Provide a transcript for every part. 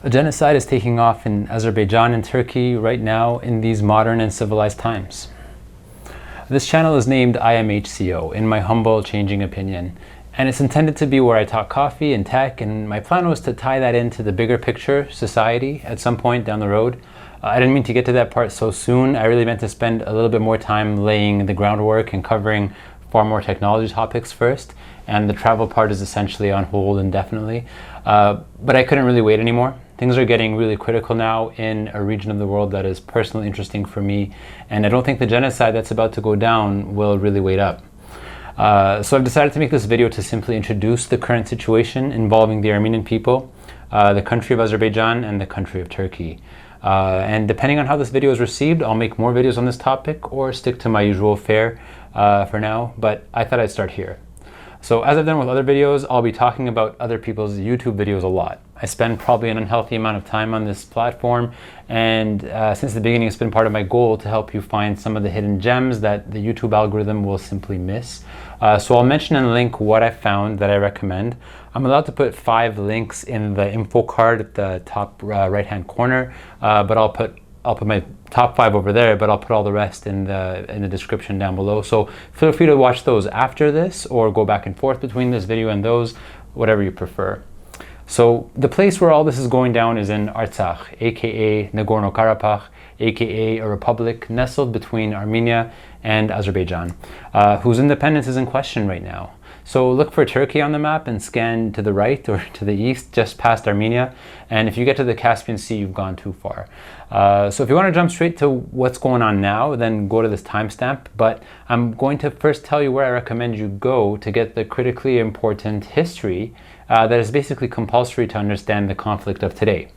A genocide is taking off in Azerbaijan and Turkey right now in these modern and civilized times. This channel is named IMHCO, in my humble, changing opinion, and it's intended to be where I talk coffee and tech, and my plan was to tie that into the bigger picture, society, at some point down the road. I didn't mean to get to that part so soon. I really meant to spend a little bit more time laying the groundwork and covering far more technology topics first, and the travel part is essentially on hold indefinitely. But I couldn't really wait anymore. Things are getting really critical now in a region of the world that is personally interesting for me, and I don't think the genocide that's about to go down will really wait up. So I've decided to make this video to simply introduce the current situation involving the Armenian people, the country of Azerbaijan, and the country of Turkey. And depending on how this video is received, I'll make more videos on this topic or stick to my usual fare for now, but I thought I'd start here. So as I've done with other videos, I'll be talking about other people's YouTube videos a lot. I spend probably an unhealthy amount of time on this platform, and since the beginning it's been part of my goal to help you find some of the hidden gems that the YouTube algorithm will simply miss. So I'll mention and link what I found that I recommend. I'm allowed to put 5 links in the info card at the top right hand corner, but I'll put my top 5 over there, but I'll put all the rest in the description down below. So feel free to watch those after this or go back and forth between this video and those, whatever you prefer. So the place where all this is going down is in Artsakh, aka Nagorno-Karabakh, aka a republic nestled between Armenia and Azerbaijan, whose independence is in question right now. So look for Turkey on the map and scan to the right or to the east, just past Armenia. And if you get to the Caspian Sea, you've gone too far. So if you want to jump straight to what's going on now, then go to this timestamp. But I'm going to first tell you where I recommend you go to get the critically important history that is basically compulsory to understand the conflict of today.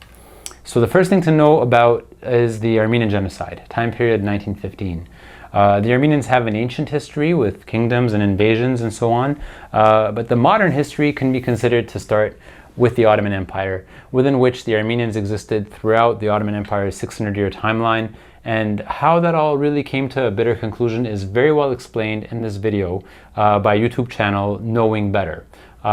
So the first thing to know about is the Armenian Genocide, time period 1915. The Armenians have an ancient history with kingdoms and invasions and so on, but the modern history can be considered to start with the Ottoman Empire, within which the Armenians existed throughout the Ottoman Empire's 600-year timeline, and how that all really came to a bitter conclusion is very well explained in this video by YouTube channel Knowing Better.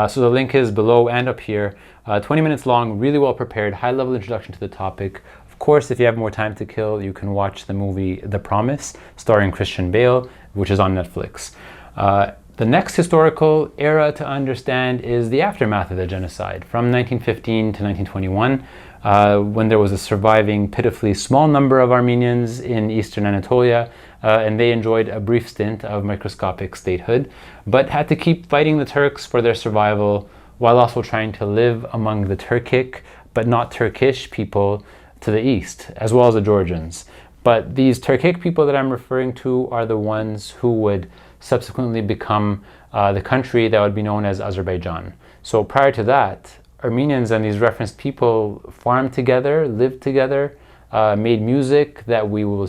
So the link is below and up here, 20 minutes long, really well prepared, high-level introduction to the topic. Of course, if you have more time to kill, you can watch the movie The Promise, starring Christian Bale, which is on Netflix. The next historical era to understand is the aftermath of the genocide, from 1915 to 1921, when there was a surviving, pitifully small number of Armenians in eastern Anatolia, and they enjoyed a brief stint of microscopic statehood, but had to keep fighting the Turks for their survival, while also trying to live among the Turkic, but not Turkish people to the east, as well as the Georgians. But these Turkic people that I'm referring to are the ones who would subsequently become the country that would be known as Azerbaijan. So prior to that, Armenians and these referenced people farmed together, lived together, made music that we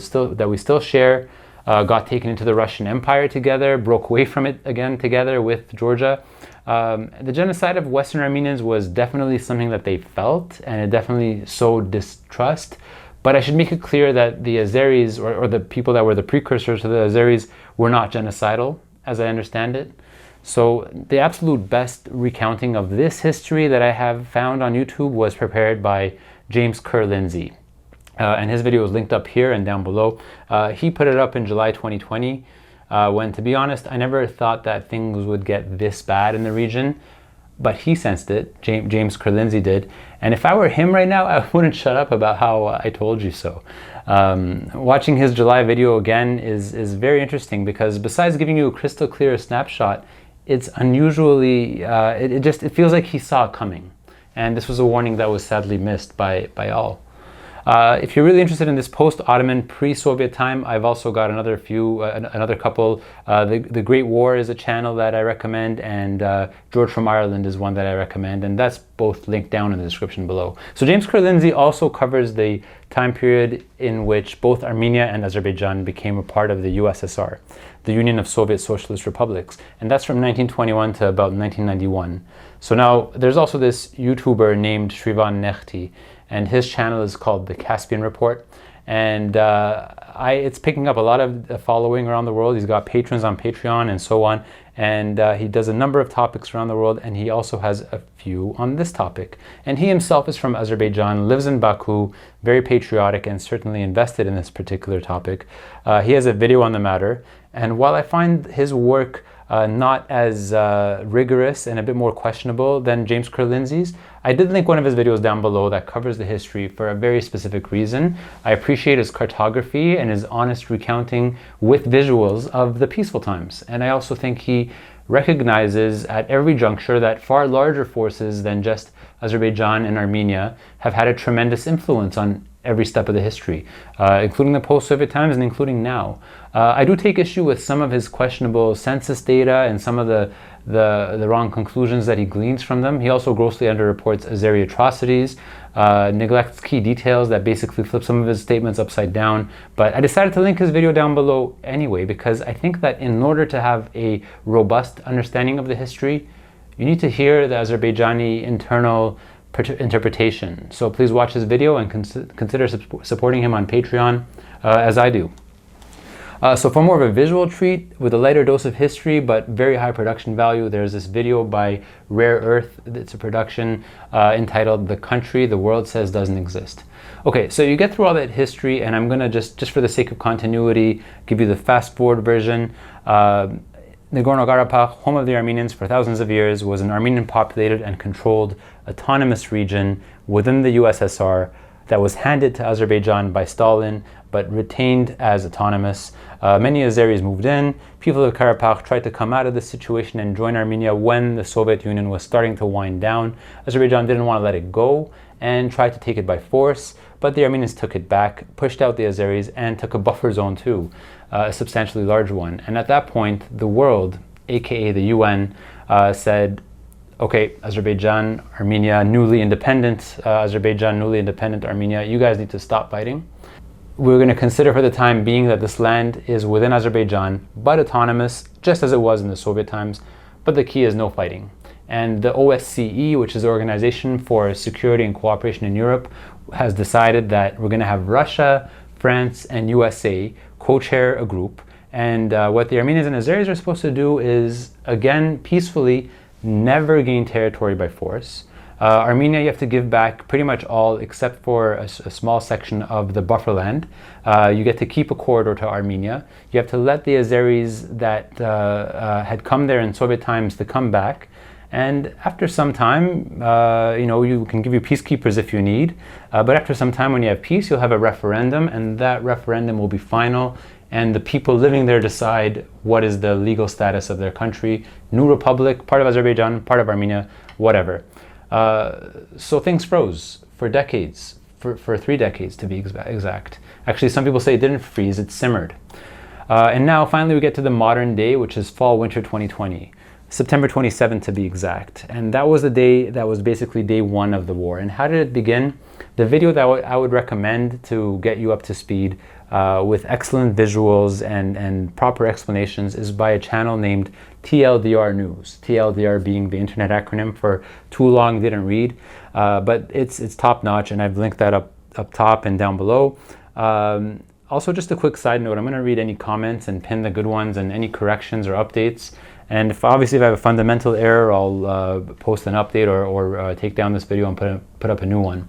still share, got taken into the Russian Empire together, broke away from it again together with Georgia. The genocide of Western Armenians was definitely something that they felt, and it definitely sowed distrust. But I should make it clear that the Azeris, or the people that were the precursors to the Azeris, were not genocidal, as I understand it. So the absolute best recounting of this history that I have found on YouTube was prepared by James Ker-Lindsey. And his video is linked up here and down below. He put it up in July 2020, when, to be honest, I never thought that things would get this bad in the region. But he sensed it, James Ker-Lindsey did. And if I were him right now, I wouldn't shut up about how I told you so. Watching his July video again is very interesting, because besides giving you a crystal clear snapshot, it's unusually, it feels like he saw it coming. And this was a warning that was sadly missed by all. If you're really interested in this post-Ottoman, pre-Soviet time, I've also got another couple. The Great War is a channel that I recommend, and George from Ireland is one that I recommend, and that's both linked down in the description below. So James Ker-Lindsey also covers the time period in which both Armenia and Azerbaijan became a part of the USSR, the Union of Soviet Socialist Republics, and that's from 1921 to about 1991. So now there's also this YouTuber named Shrivan Nekhti, and his channel is called the Caspian Report, and it's picking up a lot of following around the world. He's got patrons on Patreon and so on, and he does a number of topics around the world, and he also has a few on this topic. And he himself is from Azerbaijan, lives in Baku, very patriotic and certainly invested in this particular topic. He has a video on the matter, and while I find his work not as rigorous and a bit more questionable than James Ker-Lindsey's, I did link one of his videos down below that covers the history for a very specific reason. I appreciate his cartography and his honest recounting with visuals of the peaceful times. And I also think he recognizes at every juncture that far larger forces than just Azerbaijan and Armenia have had a tremendous influence on every step of the history, including the post-Soviet times and including now. I do take issue with some of his questionable census data and some of the wrong conclusions that he gleans from them. He also grossly underreports Azeri atrocities, neglects key details that basically flip some of his statements upside down. But I decided to link his video down below anyway, because I think that in order to have a robust understanding of the history, you need to hear the Azerbaijani internal interpretation. So please watch this video and consider supporting him on Patreon, as I do. So for more of a visual treat with a lighter dose of history but very high production value, there's this video by Rare Earth. It's a production entitled "The Country the World Says Doesn't Exist." Okay, so you get through all that history, and I'm gonna just for the sake of continuity, give you the fast forward version. Nagorno-Garapa, home of the Armenians for thousands of years, was an Armenian populated and controlled autonomous region within the USSR that was handed to Azerbaijan by Stalin but retained as autonomous. Many Azeris moved in. People of Karabakh tried to come out of this situation and join Armenia when the Soviet Union was starting to wind down. Azerbaijan didn't want to let it go and tried to take it by force, but the Armenians took it back, pushed out the Azeris, and took a buffer zone too, a substantially large one. And at that point, the world, aka the UN, said, okay, Azerbaijan, Armenia, newly independent, Azerbaijan, newly independent Armenia, you guys need to stop fighting. We're going to consider for the time being that this land is within Azerbaijan, but autonomous, just as it was in the Soviet times, but the key is no fighting. And the OSCE, which is the Organization for Security and Cooperation in Europe, has decided that we're going to have Russia, France, and USA co-chair a group. And what the Armenians and Azeris are supposed to do is, again, peacefully, never gain territory by force. Armenia, you have to give back pretty much all except for a small section of the buffer land. You get to keep a corridor to Armenia. You have to let the Azeris that had come there in Soviet times to come back. And after some time, you can give you peacekeepers if you need. But after some time, when you have peace, you'll have a referendum, and that referendum will be final. And the people living there decide what is the legal status of their country. New republic, part of Azerbaijan, part of Armenia, whatever. So things froze for decades, for 3 decades to be exact. Actually, some people say it didn't freeze, it simmered. And now finally we get to the modern day, which is fall-winter 2020. September 27th to be exact. And that was the day, that was basically day one of the war. And how did it begin? The video that I would recommend to get you up to speed with excellent visuals and proper explanations is by a channel named TLDR News. TLDR being the internet acronym for Too Long Didn't Read. But it's top notch, and I've linked that up top and down below. Also, just a quick side note, I'm going to read any comments and pin the good ones and any corrections or updates. And if I have a fundamental error, I'll post an update or take down this video and put up a new one.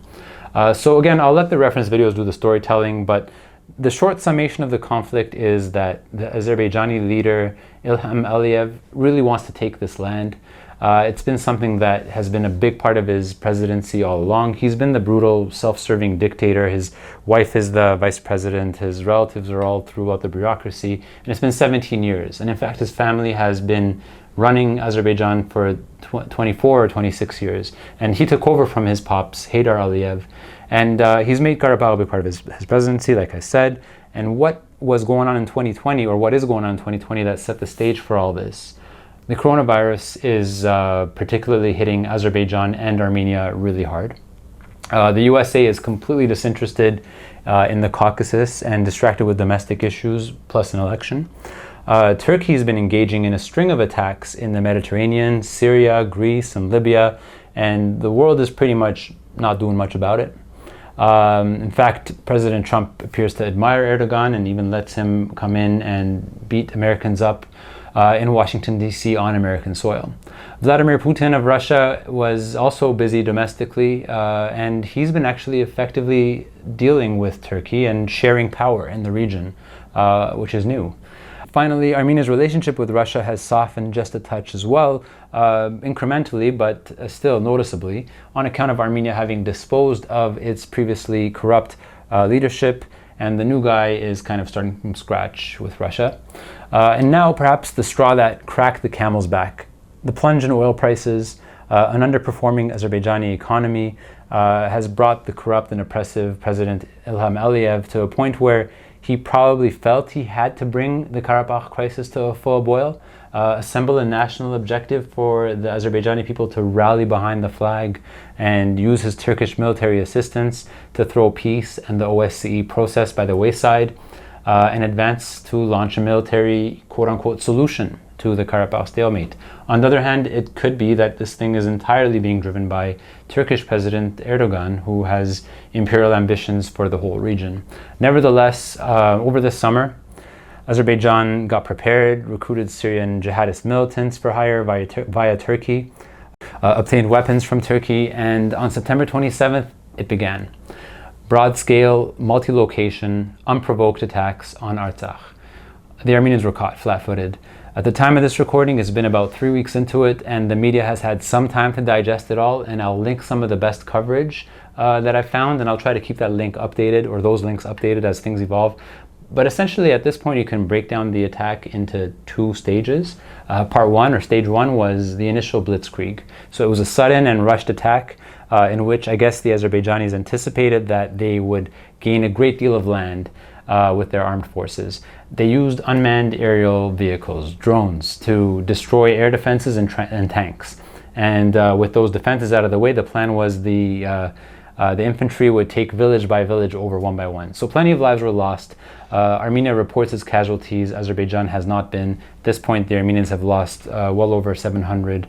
So again, I'll let the reference videos do the storytelling, but the short summation of the conflict is that the Azerbaijani leader Ilham Aliyev really wants to take this land. It's been something that has been a big part of his presidency all along. He's been the brutal, self-serving dictator. His wife is the vice president. His relatives are all throughout the bureaucracy. And it's been 17 years. And in fact, his family has been running Azerbaijan for 24 or 26 years. And he took over from his pops, Heydar Aliyev. And he's made Karabakh a big part of his presidency, like I said. And what was going on in 2020, or what is going on in 2020 that set the stage for all this? The coronavirus is particularly hitting Azerbaijan and Armenia really hard. The USA is completely disinterested in the Caucasus and distracted with domestic issues, plus an election. Turkey has been engaging in a string of attacks in the Mediterranean, Syria, Greece, and Libya, and the world is pretty much not doing much about it. In fact, President Trump appears to admire Erdogan and even lets him come in and beat Americans up in Washington, D.C. on American soil. Vladimir Putin of Russia was also busy domestically, and he's been actually effectively dealing with Turkey and sharing power in the region, which is new. Finally, Armenia's relationship with Russia has softened just a touch as well, incrementally, but still noticeably, on account of Armenia having disposed of its previously corrupt leadership, and the new guy is kind of starting from scratch with Russia. And now perhaps the straw that cracked the camel's back, the plunge in oil prices, an underperforming Azerbaijani economy has brought the corrupt and oppressive President Ilham Aliyev to a point where he probably felt he had to bring the Karabakh crisis to a full boil, assemble a national objective for the Azerbaijani people to rally behind the flag and use his Turkish military assistance to throw peace and the OSCE process by the wayside, and advance to launch a military quote-unquote solution to the Karabakh stalemate. On the other hand, it could be that this thing is entirely being driven by Turkish President Erdogan, who has imperial ambitions for the whole region. Nevertheless, over the summer, Azerbaijan got prepared, recruited Syrian jihadist militants for hire via Turkey, obtained weapons from Turkey, and on September 27th, it began. Broad-scale, multi-location, unprovoked attacks on Artsakh. The Armenians were caught flat-footed. At the time of this recording, it's been about 3 weeks into it, and the media has had some time to digest it all, and I'll link some of the best coverage that I found, and I'll try to keep that link updated, or those links updated as things evolve. But essentially, at this point, you can break down the attack into two stages. Part one, or stage one, was the initial blitzkrieg. So it was a sudden and rushed attack in which I guess the Azerbaijanis anticipated that they would gain a great deal of land with their armed forces. They used unmanned aerial vehicles, drones, to destroy air defenses and tanks. And with those defenses out of the way, the plan was the infantry would take village by village over one by one. So plenty of lives were lost. Armenia reports its casualties. Azerbaijan has not been. At this point, the Armenians have lost well over 700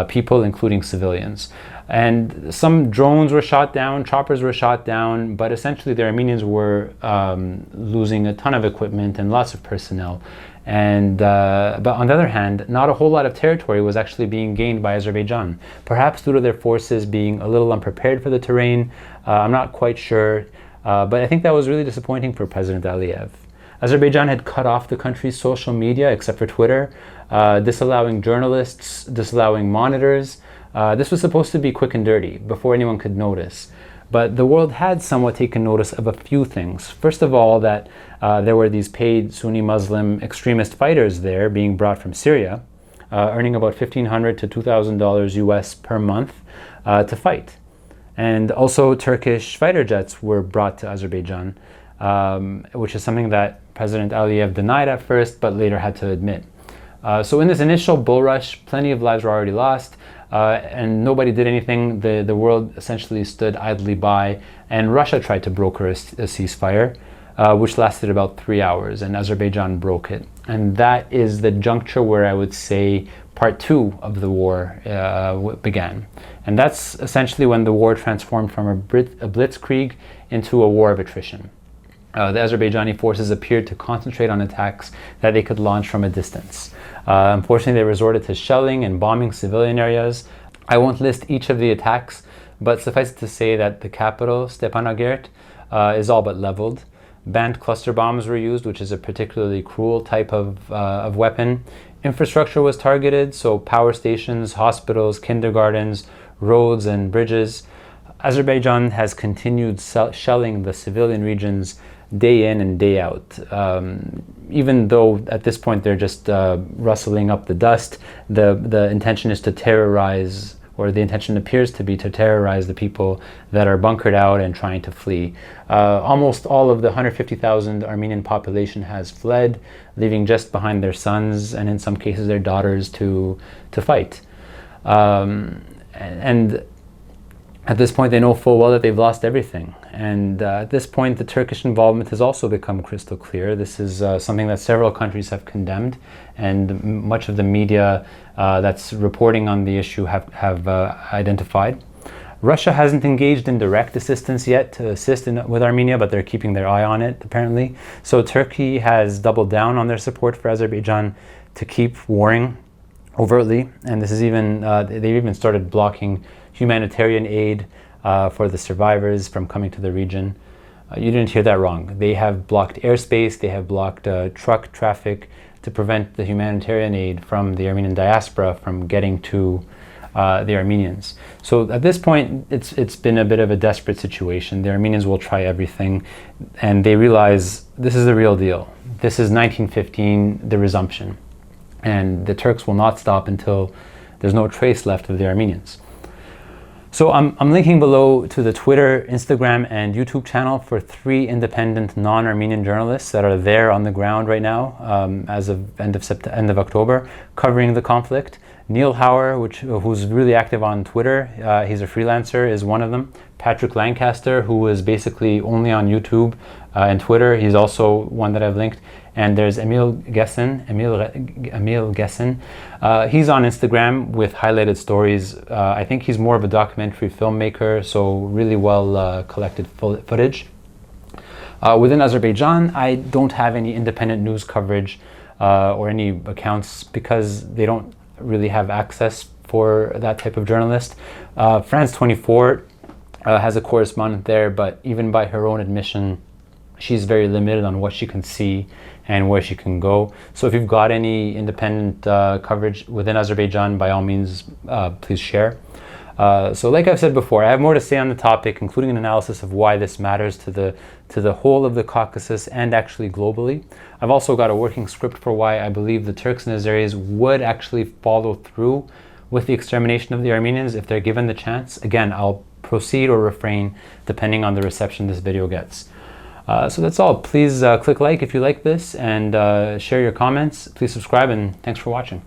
people, including civilians. And some drones were shot down, choppers were shot down, but essentially the Armenians were losing a ton of equipment and lots of personnel. And but on the other hand, not a whole lot of territory was actually being gained by Azerbaijan, perhaps due to their forces being a little unprepared for the terrain. I'm not quite sure, but I think that was really disappointing for President Aliyev. Azerbaijan had cut off the country's social media except for Twitter, disallowing journalists, disallowing monitors. This was supposed to be quick and dirty, before anyone could notice. But the world had somewhat taken notice of a few things. First of all, that there were these paid Sunni Muslim extremist fighters there being brought from Syria, earning about $1,500 to $2,000 US per month to fight. And also Turkish fighter jets were brought to Azerbaijan, which is something that President Aliyev denied at first, but later had to admit. So in this initial bull rush, plenty of lives were already lost. And nobody did anything. The world essentially stood idly by, and Russia tried to broker a ceasefire, which lasted about 3 hours, and Azerbaijan broke it. And that is the juncture where I would say part two of the war began. And that's essentially when the war transformed from a blitzkrieg into a war of attrition. The Azerbaijani forces appeared to concentrate on attacks that they could launch from a distance. Unfortunately, they resorted to shelling and bombing civilian areas. I won't list each of the attacks, but suffice it to say that the capital, Stepanakert, is all but leveled. Banned cluster bombs were used, which is a particularly cruel type of weapon. Infrastructure was targeted, so power stations, hospitals, kindergartens, roads, and bridges. Azerbaijan has continued shelling the civilian regions day in and day out. Even though at this point they're just rustling up the dust, the intention is to terrorize, or the intention appears to be to terrorize the people that are bunkered out and trying to flee. Almost all of the 150,000 Armenian population has fled, leaving just behind their sons and in some cases their daughters to fight. And at this point, they know full well that they've lost everything. And at this point, the Turkish involvement has also become crystal clear. This is something that several countries have condemned, and much of the media that's reporting on the issue have identified. Russia hasn't engaged in direct assistance yet to assist with Armenia, but they're keeping their eye on it, apparently. So Turkey has doubled down on their support for Azerbaijan to keep warring overtly, and this is even they've even started blocking humanitarian aid for the survivors from coming to the region. You didn't hear that wrong. They have blocked airspace, they have blocked truck traffic to prevent the humanitarian aid from the Armenian diaspora from getting to the Armenians. So at this point, it's been a bit of a desperate situation. The Armenians will try everything, and they realize this is the real deal. This is 1915, the resumption, and the Turks will not stop until there's no trace left of the Armenians. So I'm linking below to the Twitter, Instagram, and YouTube channel for 3 independent non-Armenian journalists that are there on the ground right now as of end of October, covering the conflict. Neil Hauer, who's really active on Twitter, he's a freelancer, is one of them. Patrick Lancaster, who is basically only on YouTube and Twitter, he's also one that I've linked. And there's Emil Gessen. He's on Instagram with highlighted stories. I think he's more of a documentary filmmaker, so really well collected footage. Within Azerbaijan, I don't have any independent news coverage or any accounts because they don't really have access for that type of journalist. France 24 has a correspondent there, but even by her own admission, she's very limited on what she can see and where she can go. So if you've got any independent coverage within Azerbaijan, by all means, please share. So like I've said before, I have more to say on the topic, including an analysis of why this matters to the whole of the Caucasus and actually globally. I've also got a working script for why I believe the Turks and Azeris would actually follow through with the extermination of the Armenians if they're given the chance. Again, I'll proceed or refrain depending on the reception this video gets. So that's all. Please click like if you like this, and share your comments. Please subscribe, and thanks for watching.